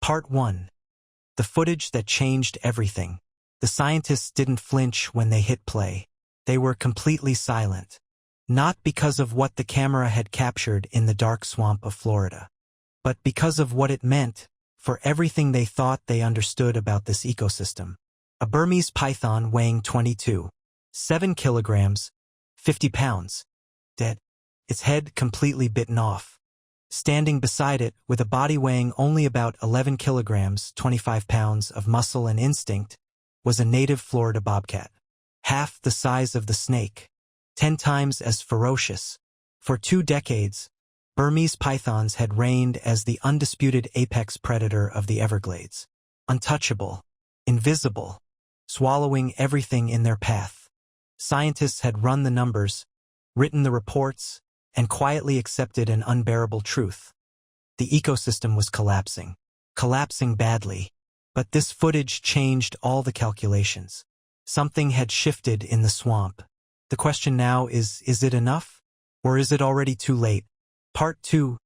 Part 1. The footage that changed everything. The scientists didn't flinch when they hit play. They were completely silent. Not because of what the camera had captured in the dark swamp of Florida, but because of what it meant for everything they thought they understood about this ecosystem. A Burmese python weighing 22.7 kilograms, 50 pounds, dead, its head completely bitten off. Standing beside it, with a body weighing only about 11 kilograms, 25 pounds of muscle and instinct, was a native Florida bobcat. Half the size of the snake, 10 times as ferocious. For 2 decades, Burmese pythons had reigned as the undisputed apex predator of the Everglades. Untouchable, invisible, swallowing everything in their path. Scientists had run the numbers, written the reports, and quietly accepted an unbearable truth. The ecosystem was collapsing badly. But this footage changed all the calculations. Something had shifted in the swamp. The question now is it enough? Or is it already too late? Part 2.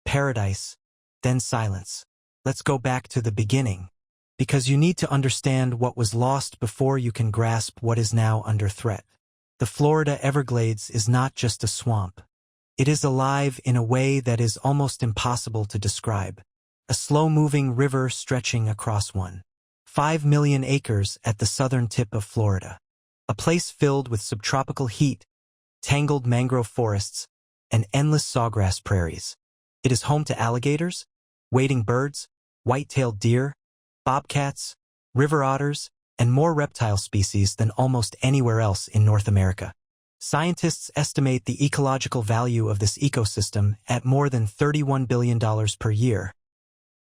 Paradise, then silence. Let's go back to the beginning, because you need to understand what was lost before you can grasp what is now under threat. The Florida Everglades is not just a swamp. It is alive in a way that is almost impossible to describe. A slow-moving river stretching across 1.5 million acres at the southern tip of Florida. A place filled with subtropical heat, tangled mangrove forests, and endless sawgrass prairies. It is home to alligators, wading birds, white-tailed deer, bobcats, river otters, and more reptile species than almost anywhere else in North America. Scientists estimate the ecological value of this ecosystem at more than $31 billion per year,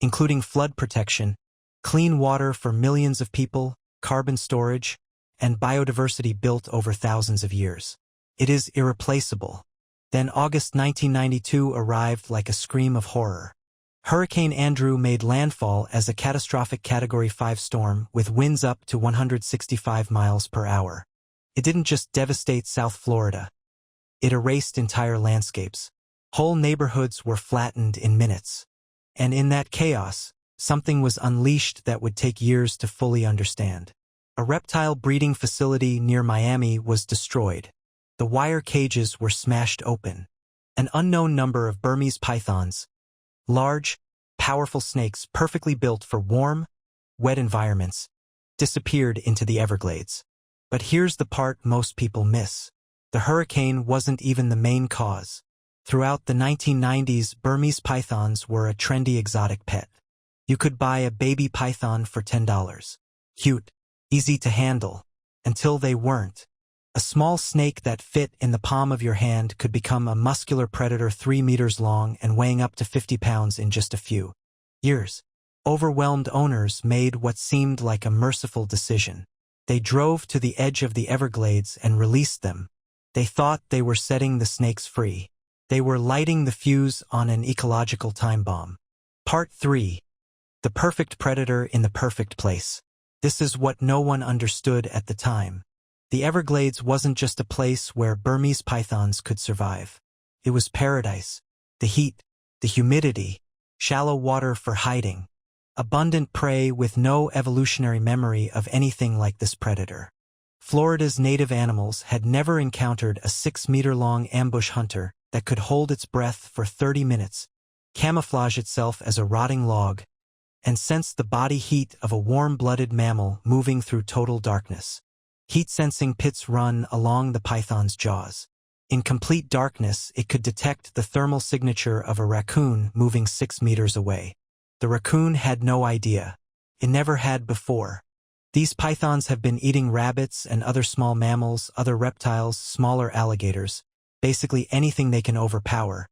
including flood protection, clean water for millions of people, carbon storage, and biodiversity built over thousands of years. It is irreplaceable. Then August 1992 arrived like a scream of horror. Hurricane Andrew made landfall as a catastrophic Category 5 storm with winds up to 165 miles per hour. It didn't just devastate South Florida. It erased entire landscapes. Whole neighborhoods were flattened in minutes. And in that chaos, something was unleashed that would take years to fully understand. A reptile breeding facility near Miami was destroyed. The wire cages were smashed open. An unknown number of Burmese pythons, large, powerful snakes perfectly built for warm, wet environments, disappeared into the Everglades. But here's the part most people miss. The hurricane wasn't even the main cause. Throughout the 1990s, Burmese pythons were a trendy exotic pet. You could buy a baby python for $10. Cute, easy to handle, until they weren't. A small snake that fit in the palm of your hand could become a muscular predator 3 meters long and weighing up to 50 pounds in just a few years. Overwhelmed owners made what seemed like a merciful decision. They drove to the edge of the Everglades and released them. They thought they were setting the snakes free. They were lighting the fuse on an ecological time bomb. Part 3. The perfect predator in the perfect place. This is what no one understood at the time. The Everglades wasn't just a place where Burmese pythons could survive. It was paradise. The heat, the humidity, shallow water for hiding. Abundant prey with no evolutionary memory of anything like this predator. Florida's native animals had never encountered a 6-meter-long ambush hunter that could hold its breath for 30 minutes, camouflage itself as a rotting log, and sense the body heat of a warm-blooded mammal moving through total darkness. Heat-sensing pits run along the python's jaws. In complete darkness, it could detect the thermal signature of a raccoon moving 6 meters away. The raccoon had no idea. It never had before. These pythons have been eating rabbits and other small mammals, other reptiles, smaller alligators, basically anything they can overpower.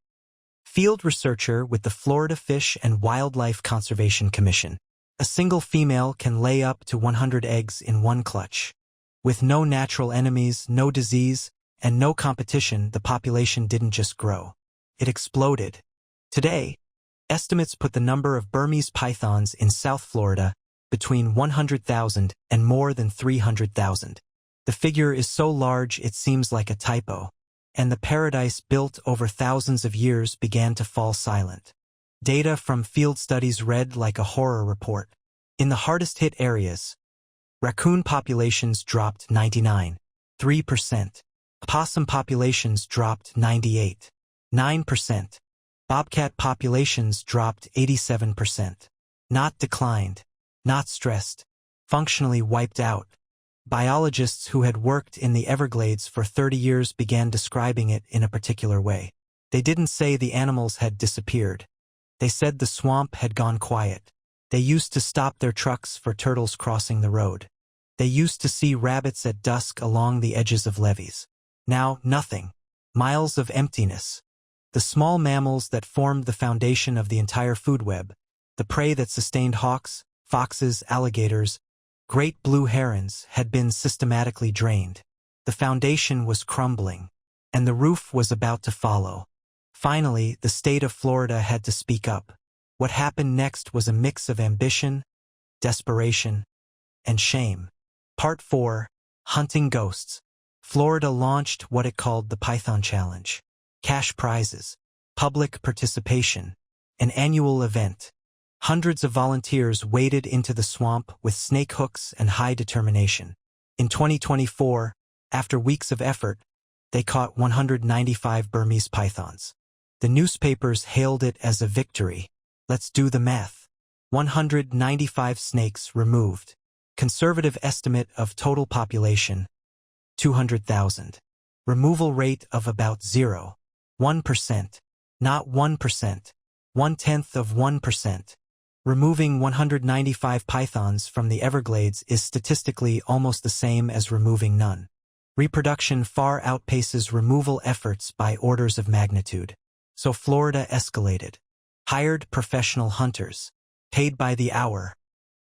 Field researcher with the Florida Fish and Wildlife Conservation Commission. A single female can lay up to 100 eggs in one clutch. With no natural enemies, no disease, and no competition, the population didn't just grow. It exploded. Today, estimates put the number of Burmese pythons in South Florida between 100,000 and more than 300,000. The figure is so large it seems like a typo, and the paradise built over thousands of years began to fall silent. Data from field studies read like a horror report. In the hardest hit areas, raccoon populations dropped 99.3%. Opossum populations dropped 98.9%. Bobcat populations dropped 87%. Not declined, not stressed, functionally wiped out. Biologists who had worked in the Everglades for 30 years began describing it in a particular way. They didn't say the animals had disappeared. They said the swamp had gone quiet. They used to stop their trucks for turtles crossing the road. They used to see rabbits at dusk along the edges of levees. Now, nothing. Miles of emptiness. The small mammals that formed the foundation of the entire food web, the prey that sustained hawks, foxes, alligators, great blue herons, had been systematically drained. The foundation was crumbling, and the roof was about to follow. Finally, the state of Florida had to speak up. What happened next was a mix of ambition, desperation, and shame. Part 4. Hunting Ghosts. Florida launched what it called the Python Challenge. Cash prizes, public participation, an annual event. Hundreds of volunteers waded into the swamp with snake hooks and high determination. In 2024, after weeks of effort, they caught 195 Burmese pythons. The newspapers hailed it as a victory. Let's do the math. 195 snakes removed. Conservative estimate of total population, 200,000. Removal rate of about 0.1%. Not 1%. 0.1%. Removing 195 pythons from the Everglades is statistically almost the same as removing none. Reproduction far outpaces removal efforts by orders of magnitude. So Florida escalated. Hired professional hunters. Paid by the hour.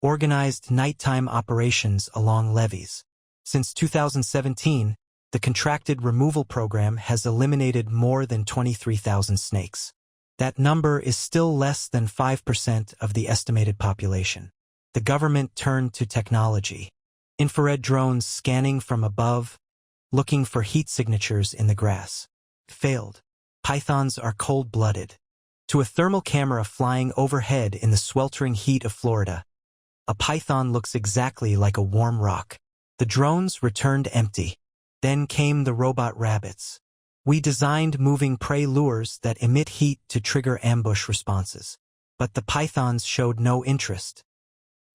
Organized nighttime operations along levees. Since 2017, the contracted removal program has eliminated more than 23,000 snakes. That number is still less than 5% of the estimated population. The government turned to technology. Infrared drones scanning from above, looking for heat signatures in the grass. Failed. Pythons are cold-blooded. To a thermal camera flying overhead in the sweltering heat of Florida, a python looks exactly like a warm rock. The drones returned empty. Then came the robot rabbits. We designed moving prey lures that emit heat to trigger ambush responses. But the pythons showed no interest.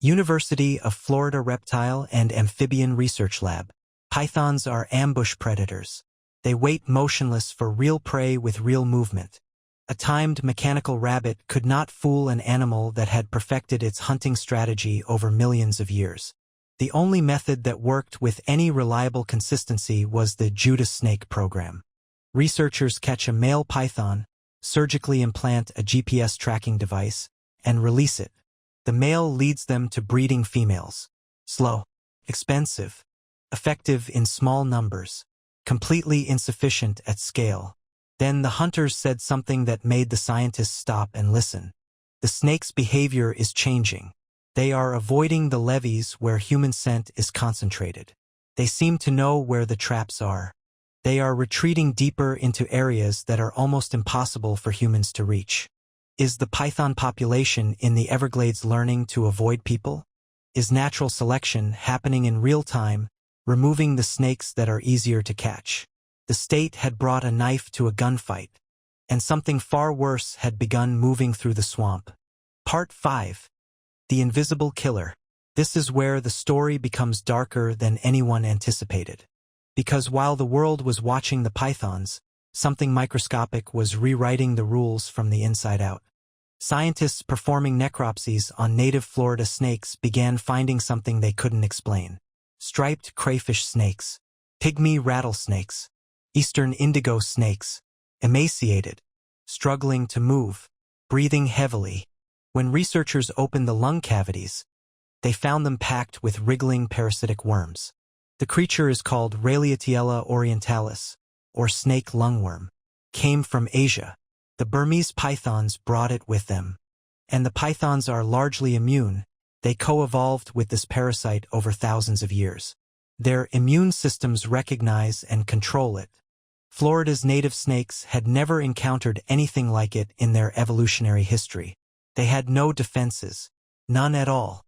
University of Florida Reptile and Amphibian Research Lab. Pythons are ambush predators. They wait motionless for real prey with real movement. A timed mechanical rabbit could not fool an animal that had perfected its hunting strategy over millions of years. The only method that worked with any reliable consistency was the Judas snake program. Researchers catch a male python, surgically implant a GPS tracking device, and release it. The male leads them to breeding females. Slow, expensive, effective in small numbers, completely insufficient at scale. Then the hunters said something that made the scientists stop and listen. The snake's behavior is changing. They are avoiding the levees where human scent is concentrated. They seem to know where the traps are. They are retreating deeper into areas that are almost impossible for humans to reach. Is the python population in the Everglades learning to avoid people? Is natural selection happening in real time, removing the snakes that are easier to catch? The state had brought a knife to a gunfight, and something far worse had begun moving through the swamp. Part 5. The Invisible Killer. This is where the story becomes darker than anyone anticipated. Because while the world was watching the pythons, something microscopic was rewriting the rules from the inside out. Scientists performing necropsies on native Florida snakes began finding something they couldn't explain. Striped crayfish snakes, pygmy rattlesnakes, eastern indigo snakes, emaciated, struggling to move, breathing heavily. When researchers opened the lung cavities, they found them packed with wriggling parasitic worms. The creature is called Raleatiella orientalis, or snake lungworm. Came from Asia. The Burmese pythons brought it with them. And the pythons are largely immune. They co-evolved with this parasite over thousands of years. Their immune systems recognize and control it. Florida's native snakes had never encountered anything like it in their evolutionary history. They had no defenses. None at all.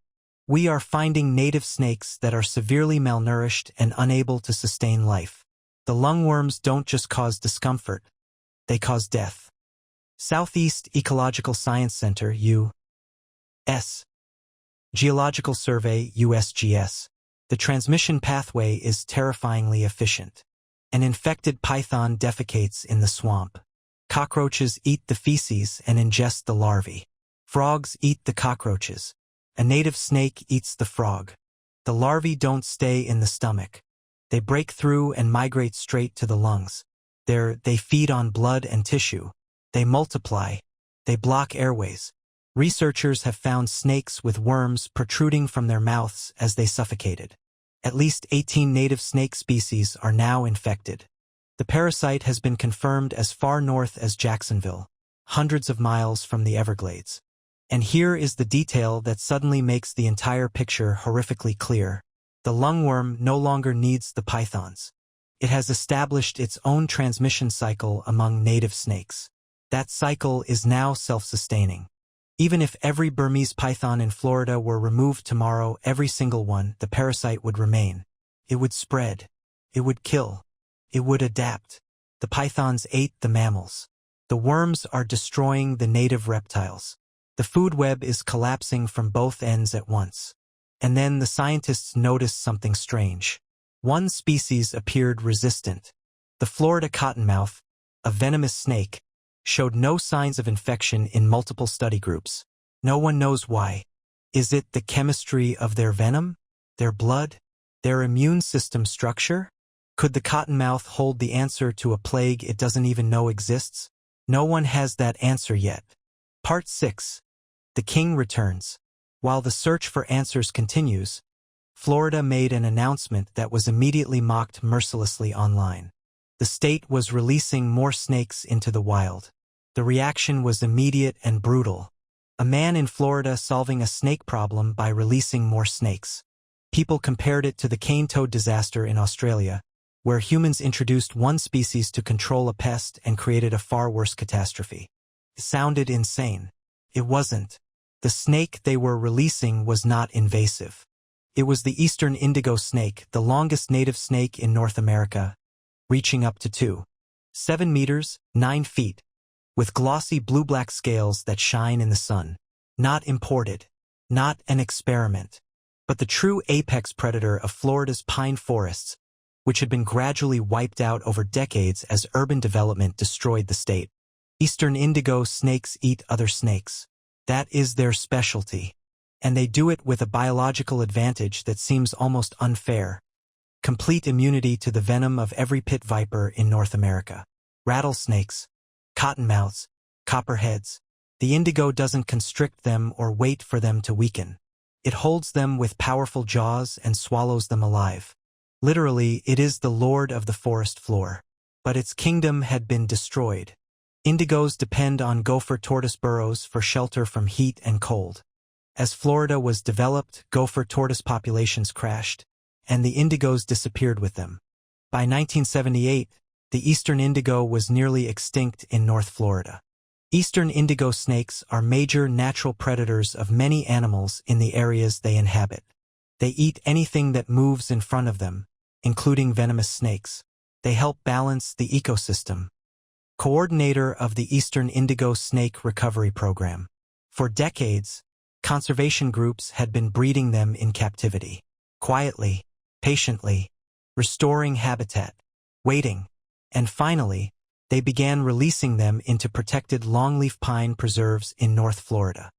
We are finding native snakes that are severely malnourished and unable to sustain life. The lungworms don't just cause discomfort, they cause death. Southeast Ecological Science Center, U.S. Geological Survey, USGS. The transmission pathway is terrifyingly efficient. An infected python defecates in the swamp. Cockroaches eat the feces and ingest the larvae. Frogs eat the cockroaches. A native snake eats the frog. The larvae don't stay in the stomach. They break through and migrate straight to the lungs. They feed on blood and tissue. They multiply. They block airways. Researchers have found snakes with worms protruding from their mouths as they suffocated. At least 18 native snake species are now infected. The parasite has been confirmed as far north as Jacksonville, hundreds of miles from the Everglades. And here is the detail that suddenly makes the entire picture horrifically clear. The lungworm no longer needs the pythons. It has established its own transmission cycle among native snakes. That cycle is now self-sustaining. Even if every Burmese python in Florida were removed tomorrow, every single one, the parasite would remain. It would spread. It would kill. It would adapt. The pythons ate the mammals. The worms are destroying the native reptiles. The food web is collapsing from both ends at once. And then the scientists noticed something strange. One species appeared resistant. The Florida cottonmouth, a venomous snake, showed no signs of infection in multiple study groups. No one knows why. Is it the chemistry of their venom? Their blood? Their immune system structure? Could the cottonmouth hold the answer to a plague it doesn't even know exists? No one has that answer yet. Part 6. The King returns. While the search for answers continues, Florida made an announcement that was immediately mocked mercilessly online. The state was releasing more snakes into the wild. The reaction was immediate and brutal. A man in Florida solving a snake problem by releasing more snakes. People compared it to the cane toad disaster in Australia, where humans introduced one species to control a pest and created a far worse catastrophe. It sounded insane. It wasn't. The snake they were releasing was not invasive. It was the eastern indigo snake, the longest native snake in North America, reaching up to 2.7 meters, 9 feet. With glossy blue-black scales that shine in the sun. Not imported. Not an experiment. But the true apex predator of Florida's pine forests, which had been gradually wiped out over decades as urban development destroyed the state. Eastern indigo snakes eat other snakes. That is their specialty. And they do it with a biological advantage that seems almost unfair. Complete immunity to the venom of every pit viper in North America. Rattlesnakes. Cottonmouths, copperheads. The indigo doesn't constrict them or wait for them to weaken. It holds them with powerful jaws and swallows them alive. Literally, it is the lord of the forest floor. But its kingdom had been destroyed. Indigos depend on gopher tortoise burrows for shelter from heat and cold. As Florida was developed, gopher tortoise populations crashed, and the indigos disappeared with them. By 1978, the eastern indigo was nearly extinct in North Florida. Eastern indigo snakes are major natural predators of many animals in the areas they inhabit. They eat anything that moves in front of them, including venomous snakes. They help balance the ecosystem. Coordinator of the Eastern Indigo Snake Recovery Program. For decades, conservation groups had been breeding them in captivity. Quietly, patiently, restoring habitat, waiting. And finally, they began releasing them into protected longleaf pine preserves in North Florida.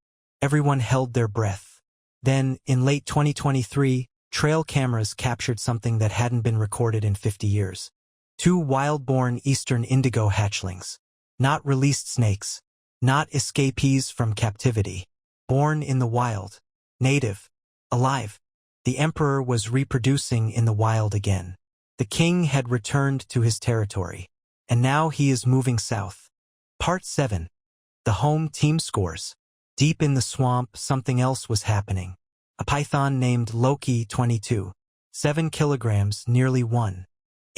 Everyone held their breath. Then, in late 2023, trail cameras captured something that hadn't been recorded in 50 years. 2 wild-born eastern indigo hatchlings. Not released snakes. Not escapees from captivity. Born in the wild. Native. Alive. The emperor was reproducing in the wild again. The king had returned to his territory, and now he is moving south. Part 7. The home team scores. Deep in the swamp, something else was happening. A python named Loki 22. 7 kilograms, nearly 1.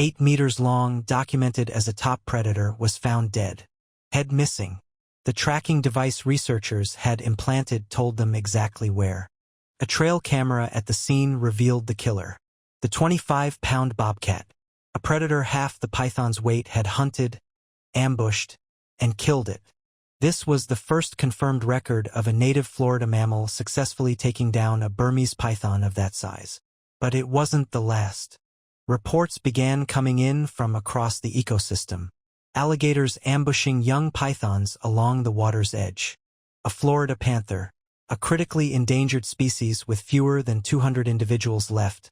8 meters long, documented as a top predator, was found dead. Head missing. The tracking device researchers had implanted told them exactly where. A trail camera at the scene revealed the killer. The 25-pound bobcat, a predator half the python's weight, had hunted, ambushed, and killed it. This was the first confirmed record of a native Florida mammal successfully taking down a Burmese python of that size. But it wasn't the last. Reports began coming in from across the ecosystem. Alligators ambushing young pythons along the water's edge. A Florida panther, a critically endangered species with fewer than 200 individuals left,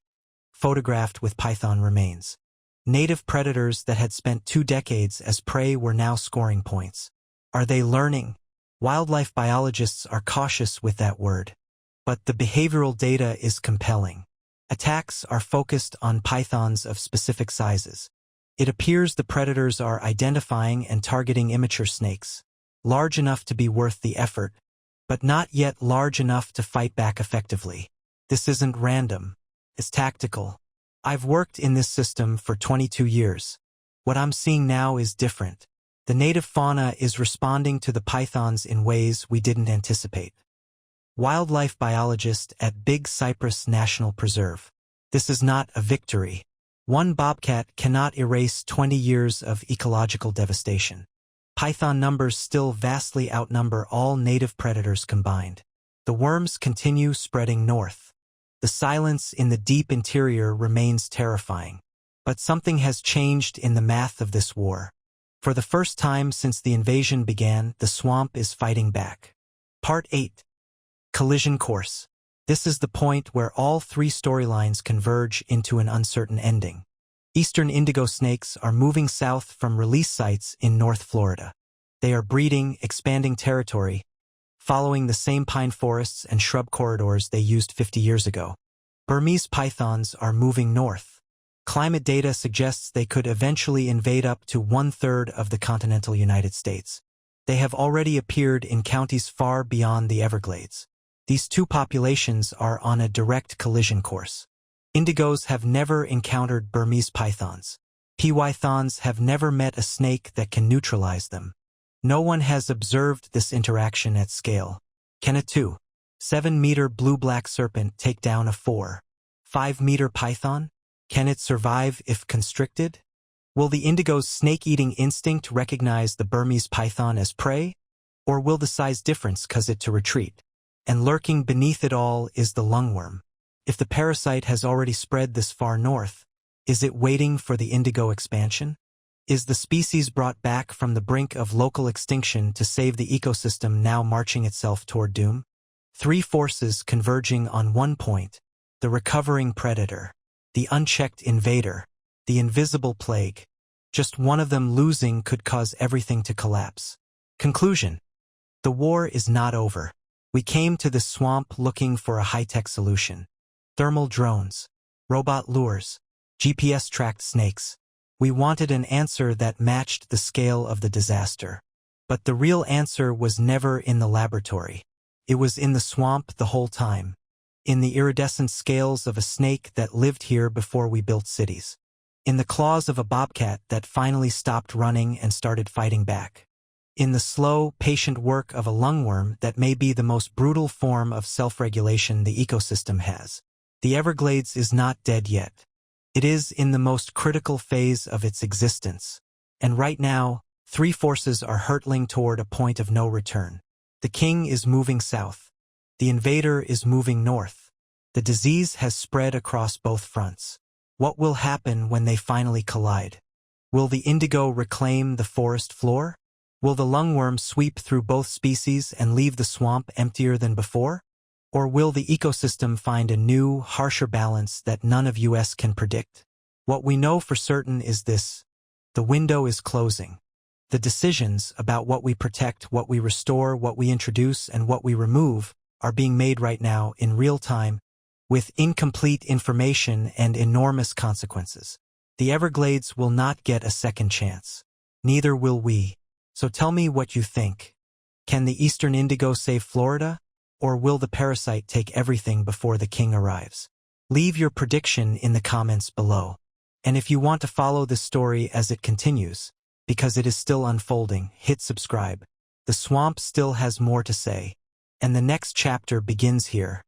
photographed with python remains. Native predators that had spent 2 decades as prey were now scoring points. Are they learning? Wildlife biologists are cautious with that word. But the behavioral data is compelling. Attacks are focused on pythons of specific sizes. It appears the predators are identifying and targeting immature snakes, large enough to be worth the effort, but not yet large enough to fight back effectively. This isn't random. It's tactical. I've worked in this system for 22 years. What I'm seeing now is different. The native fauna is responding to the pythons in ways we didn't anticipate. Wildlife biologist at Big Cypress National Preserve. This is not a victory. One bobcat cannot erase 20 years of ecological devastation. Python numbers still vastly outnumber all native predators combined. The worms continue spreading north. The silence in the deep interior remains terrifying. But something has changed in the math of this war. For the first time since the invasion began, the swamp is fighting back. Part 8. Collision course. This is the point where all 3 storylines converge into an uncertain ending. Eastern indigo snakes are moving south from release sites in North Florida. They are breeding, expanding territory, following the same pine forests and shrub corridors they used 50 years ago. Burmese pythons are moving north. Climate data suggests they could eventually invade up to 1/3 of the continental United States. They have already appeared in counties far beyond the Everglades. These 2 populations are on a direct collision course. Indigos have never encountered Burmese pythons. Pythons have never met a snake that can neutralize them. No one has observed this interaction at scale. Can a 2.7-meter blue-black serpent take down a 4.5-meter python? Can it survive if constricted? Will the indigo's snake-eating instinct recognize the Burmese python as prey? Or will the size difference cause it to retreat? And lurking beneath it all is the lungworm. If the parasite has already spread this far north, is it waiting for the indigo expansion? Is the species brought back from the brink of local extinction to save the ecosystem now marching itself toward doom? 3 forces converging on one point: the recovering predator, the unchecked invader, the invisible plague. Just one of them losing could cause everything to collapse. Conclusion. The war is not over. We came to this swamp looking for a high-tech solution. Thermal drones, robot lures, GPS-tracked snakes. We wanted an answer that matched the scale of the disaster. But the real answer was never in the laboratory. It was in the swamp the whole time. In the iridescent scales of a snake that lived here before we built cities. In the claws of a bobcat that finally stopped running and started fighting back. In the slow, patient work of a lungworm that may be the most brutal form of self-regulation the ecosystem has. The Everglades is not dead yet. It is in the most critical phase of its existence. And right now, 3 forces are hurtling toward a point of no return. The king is moving south. The invader is moving north. The disease has spread across both fronts. What will happen when they finally collide? Will the indigo reclaim the forest floor? Will the lungworm sweep through both species and leave the swamp emptier than before? Or will the ecosystem find a new, harsher balance that none of us can predict? What we know for certain is this: the window is closing. The decisions about what we protect, what we restore, what we introduce, and what we remove are being made right now in real time, with incomplete information and enormous consequences. The Everglades will not get a second chance. Neither will we. So tell me what you think. Can the eastern indigo save Florida? Or will the parasite take everything before the king arrives? Leave your prediction in the comments below. And if you want to follow this story as it continues, because it is still unfolding, hit subscribe. The swamp still has more to say. And the next chapter begins here.